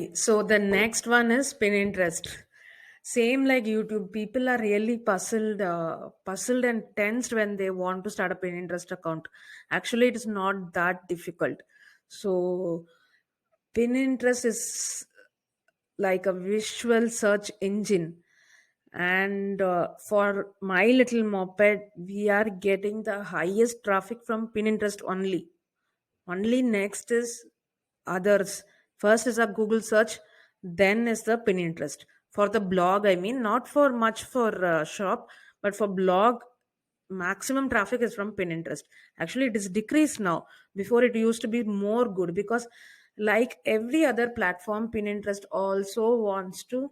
Hi. So the next one is Pinterest. Same like YouTube, people are really puzzled and tensed when they want to start a Pinterest account. Actually, it is not that difficult. So Pinterest is like a visual search engine, and for my little moped, we are getting the highest traffic from Pinterest only. Next is others. First is a Google search, then is the Pinterest. For the blog, I mean, not for much for shop, but for blog, maximum traffic is from Pinterest. Actually, it is decreased now. Before it used to be more good because, like every other platform, Pinterest also wants to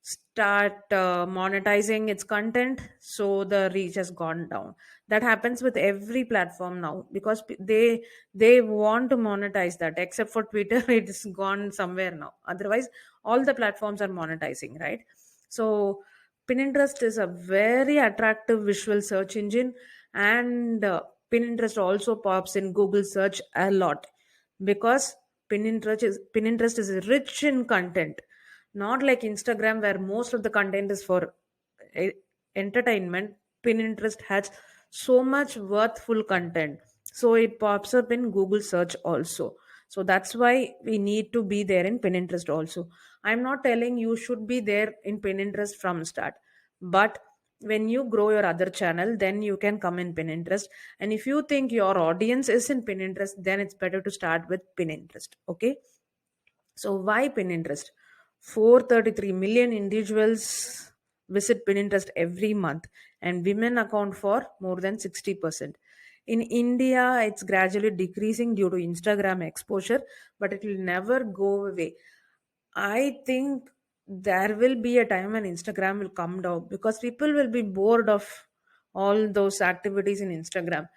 start monetizing its content, so the reach has gone down. That happens with every platform now because they want to monetize that, except for Twitter. It's gone somewhere now. Otherwise all the platforms are monetizing, right? So Pinterest is a very attractive visual search engine, and Pinterest also pops in Google search a lot because Pinterest is rich in content, not like Instagram where most of the content is for e- entertainment. Pinterest has so much worthful content, so it pops up in Google search also. So that's why we need to be there in Pinterest also. I'm not telling you should be there in Pinterest from start, but when you grow your other channel, then you can come in Pinterest. And if you think your audience is in Pinterest, then it's better to start with Pinterest. Okay. So why Pinterest? 433 million individuals visit Pinterest every month, and women account for more than 60%. In India, it's gradually decreasing due to Instagram exposure, but it will never go away. I think there will be a time when Instagram will come down because people will be bored of all those activities in Instagram.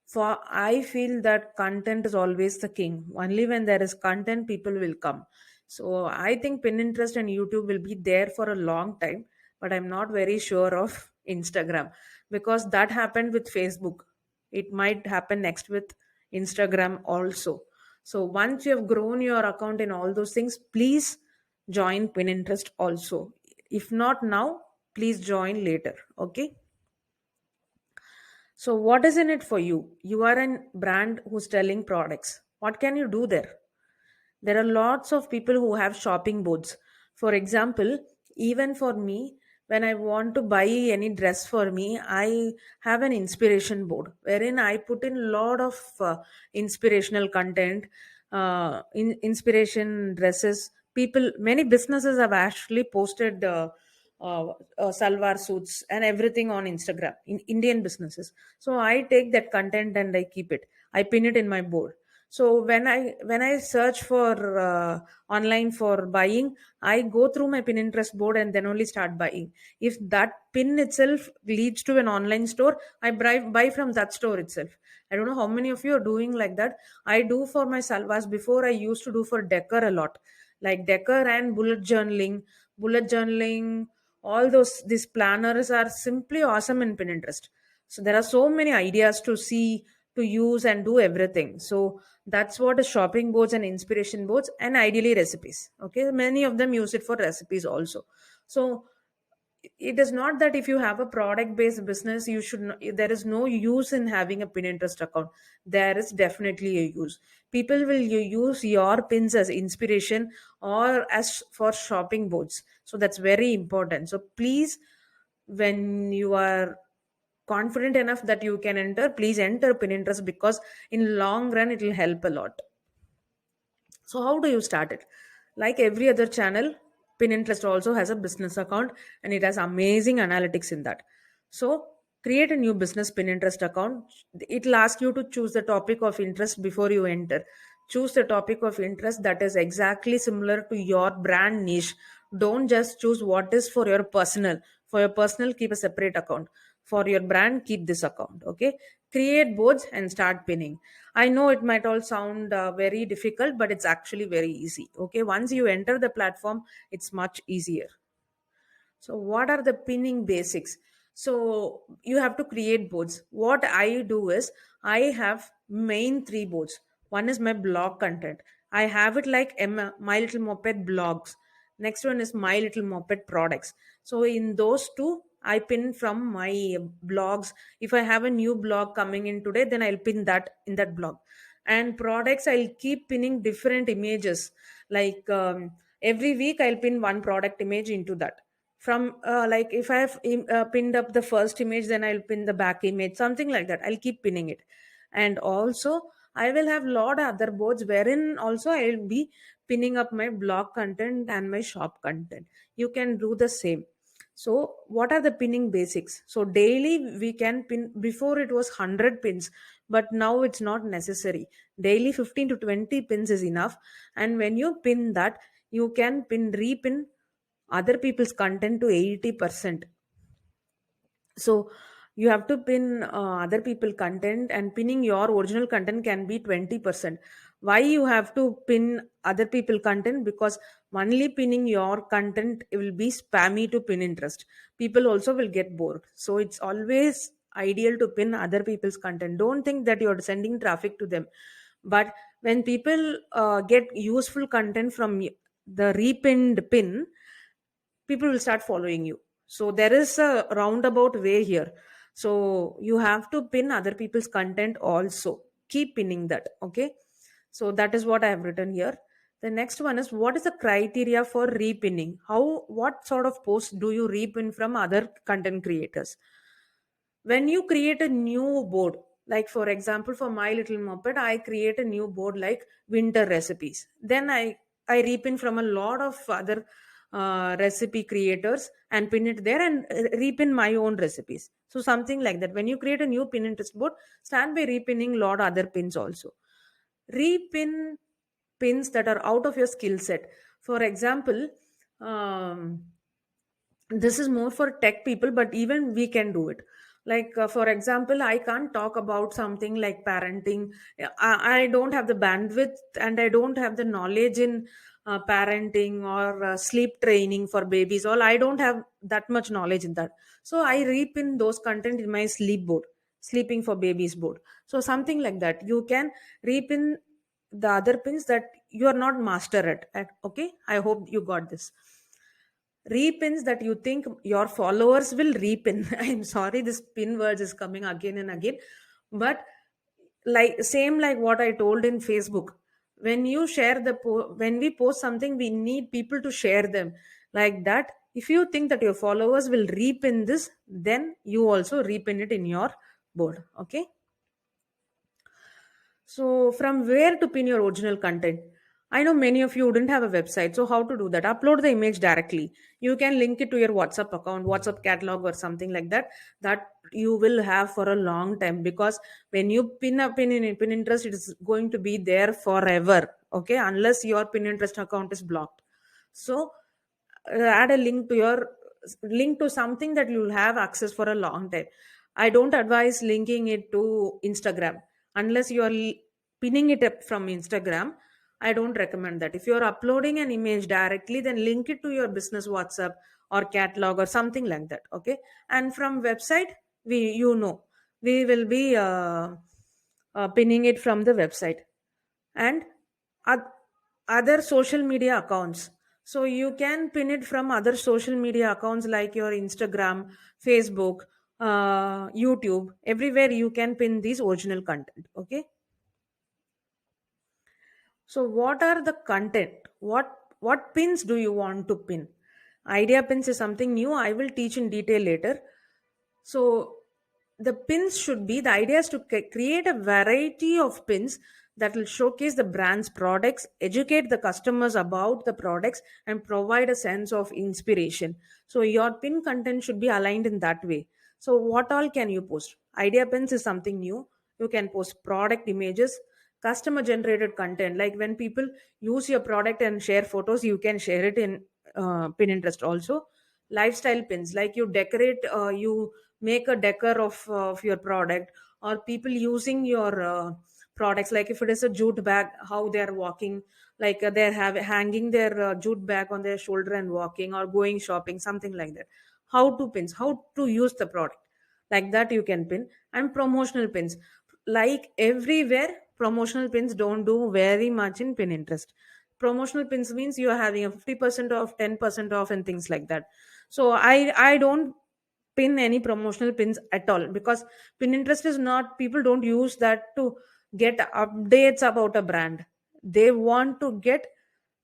For I feel that content is always the king. Only when there is content, people will come. So I think Pinterest and YouTube will be there for a long time, but I'm not very sure of Instagram because that happened with Facebook. It might happen next with Instagram also. So once you have grown your account in all those things, please join Pinterest also. If not now, please join later. Okay. So, what is in it for you? You are a brand who's selling products. What can you do there? There are lots of people who have shopping boards. For example, even for me, when I want to buy any dress for me, I have an inspiration board wherein I put in a lot of inspirational content, inspiration dresses. Many businesses have actually posted salwar suits and everything on Instagram in Indian businesses. So I take that content and I keep it. I pin it in my board. So when I search for online for buying, I go through my Pinterest board and then only start buying. If that pin itself leads to an online store, I buy from that store itself. I don't know how many of you are doing like that. I do for my salvas. Before I used to do for decor a lot, like decor and bullet journaling. All these planners are simply awesome in Pinterest. So there are so many ideas to see, to use and do everything. So that's what is shopping boards and inspiration boards, and ideally recipes. Okay, many of them use it for recipes also. So it is not that if you have a product based business you should not, there is no use in having a Pinterest account. There is definitely a use. People will use your pins as inspiration or as for shopping boards, so that's very important. So please, when you are confident enough that you can enter, please enter Pinterest because in long run it will help a lot. So how do you start it? Like every other channel, Pinterest also has a business account and it has amazing analytics in that. So create a new business Pinterest account. It'll ask you to choose the topic of interest before you enter. Choose the topic of interest that is exactly similar to your brand niche. Don't just choose what is for your personal. For your personal, keep a separate account. For your brand, keep this account. Okay. Create boards and start pinning. I know it might all sound very difficult, but it's actually very easy. Okay. Once you enter the platform, it's much easier. So, what are the pinning basics? So, you have to create boards. What I do is I have main three boards. One is my blog content. I have it like My Little Moped blogs. Next one is My Little Moped products. So in those two, I pin from my blogs. If I have a new blog coming in today, then I'll pin that in that blog. And products, I'll keep pinning different images. Like every week, I'll pin one product image into that. From like if I have pinned up the first image, then I'll pin the back image, something like that. I'll keep pinning it. And also, I will have lot other boards wherein also I'll be pinning up my blog content and my shop content. You can do the same. So what are the pinning basics? So daily we can pin. Before it was 100 pins, but now it's not necessary. Daily 15 to 20 pins is enough. And when you pin that, you can repin other people's content to 80%. So you have to pin other people content, and pinning your original content can be 20%. Why you have to pin other people content? Because only pinning your content will be spammy to pin interest. People also will get bored. So it's always ideal to pin other people's content. Don't think that you're sending traffic to them. But when people get useful content from the repinned pin, people will start following you. So there is a roundabout way here. So you have to pin other people's content also. Keep pinning that. Okay. So that is what I have written here. The next one is, what is the criteria for repinning? What sort of posts do you repin from other content creators? When you create a new board, like for example for My Little Moped, I create a new board like winter recipes. Then I repin from a lot of other recipe creators and pin it there, and repin my own recipes. So something like that. When you create a new Pinterest board, stand by repinning lot other pins also. Repin pins that are out of your skill set. For example, um, this is more for tech people, but even we can do it. Like for example, I can't talk about something like parenting. I don't have the bandwidth, and I don't have the knowledge in parenting or sleep training for babies. All I don't have that much knowledge in that. So I repin those content in my sleep board, sleeping for babies board. So something like that. You can repin the other pins that you are not master Okay, I hope you got this. Repins that you think your followers will repin. I'm sorry, this pin words is coming again and again, but like same like what I told in Facebook. When you share when we post something, we need people to share them. Like that, if you think that your followers will repin this, then you also repin it in your board. Okay. So, from where to pin your original content? I know many of you wouldn't have a website. So, how to do that? Upload the image directly. You can link it to your WhatsApp account, WhatsApp catalog, or something like that. That you will have for a long time, because when you pin a pin in Pinterest, it is going to be there forever. Okay, unless your Pinterest account is blocked. So, add a link to something that you'll have access for a long time. I don't advise linking it to Instagram unless you are pinning it up from Instagram. I don't recommend that. If you're uploading an image directly, then link it to your business WhatsApp or catalog or something like that. Okay. And from website, we will be pinning it from the website. And oth- other social media accounts. So you can pin it from other social media accounts like your Instagram, Facebook, YouTube. Everywhere you can pin these original content. Okay. So what are the content? What pins do you want to pin? Idea pins is something new. I will teach in detail later. So the pins should be, the idea is to create a variety of pins that will showcase the brand's products, educate the customers about the products, and provide a sense of inspiration. So your pin content should be aligned in that way. So what all can you post? Idea pins is something new. You can post product images, customer generated content. Like when people use your product and share photos, you can share it in Pinterest also. Lifestyle pins, like you decorate, you make a decor of your product, or people using your products. Like if it is a jute bag, how they are walking, like they're hanging their jute bag on their shoulder and walking, or going shopping, something like that. How to use the product, like that you can pin. And promotional pins, like everywhere promotional pins don't do very much in Pinterest. Promotional pins means you are having a 50% off, 10% off, and things like that. So I don't pin any promotional pins at all, because Pinterest is not, people don't use that to get updates about a brand. They want to get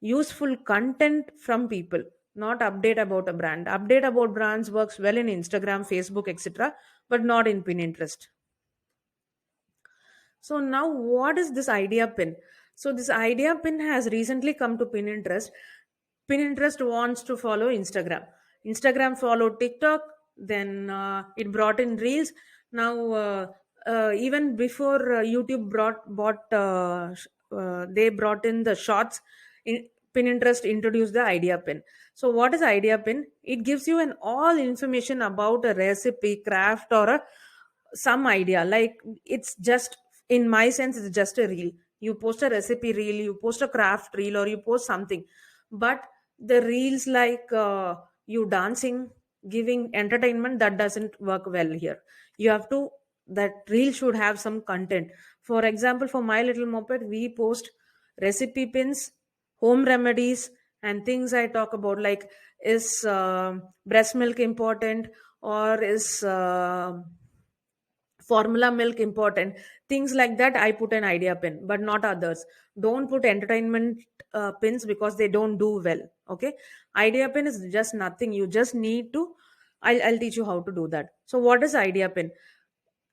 useful content from people, not update about a brand. Update about brands works well in Instagram, Facebook, etc., but not in Pinterest. So now what is this idea pin? So this idea pin has recently come to Pinterest. Pinterest wants to follow Instagram. Instagram followed TikTok. Then it brought in Reels. Now even before YouTube they brought in the Shorts. Pinterest introduced the idea pin. So what is idea pin? It gives you an all information about a recipe, craft, or a some idea. Like, it's just, in my sense, it's just a reel. You post a recipe reel, you post a craft reel, or you post something. But the reels like you dancing, giving entertainment, that doesn't work well here. You have to, that reel should have some content. For example, for My Little Moped, we post recipe pins, home remedies, and things I talk about, like, is breast milk important, or is formula milk important, things like that. I put an idea pin, but not others. Don't put entertainment pins, because they don't do well. Okay, idea pin is just nothing. You just need to, I'll teach you how to do that. So what is idea pin?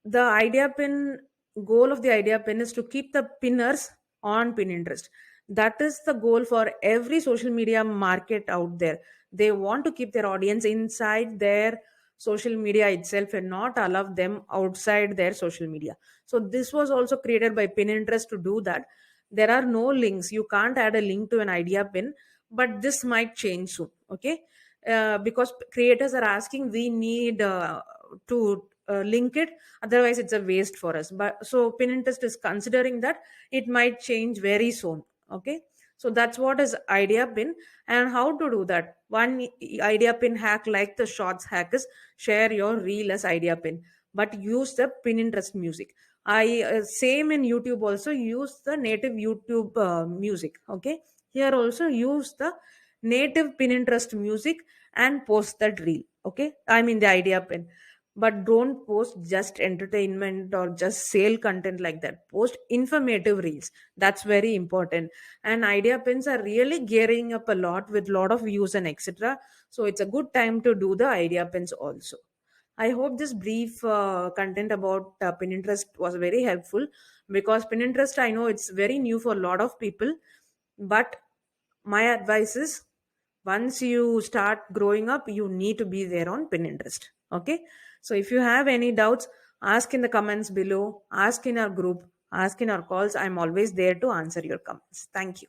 The idea pin, goal of the idea pin is to keep the pinners on Pinterest. That is the goal for every social media market out there. They want to keep their audience inside their social media itself and not allow them outside their social media. So this was also created by Pinterest to do that. There are no links. You can't add a link to an idea pin, but this might change soon. Okay, because creators are asking, we need to link it, otherwise it's a waste for us. But so Pinterest is considering that it might change very soon. Okay, so that's what is idea pin. And how to do that? One idea pin hack, like the Shorts hack, is share your reel as idea pin, but use the Pinterest music. I same in YouTube also, use the native YouTube music. Okay, here also use the native Pinterest music and post that reel. Okay, I mean the idea pin. But don't post just entertainment or just sale content like that. Post informative reels. That's very important. And idea pins are really gearing up a lot with lot of views and etc. So it's a good time to do the idea pins also. I hope this brief content about Pinterest was very helpful, because Pinterest, I know it's very new for a lot of people. But my advice is, once you start growing up, you need to be there on Pinterest. Okay, so if you have any doubts, ask in the comments below, ask in our group, ask in our calls. I'm always there to answer your comments. Thank you.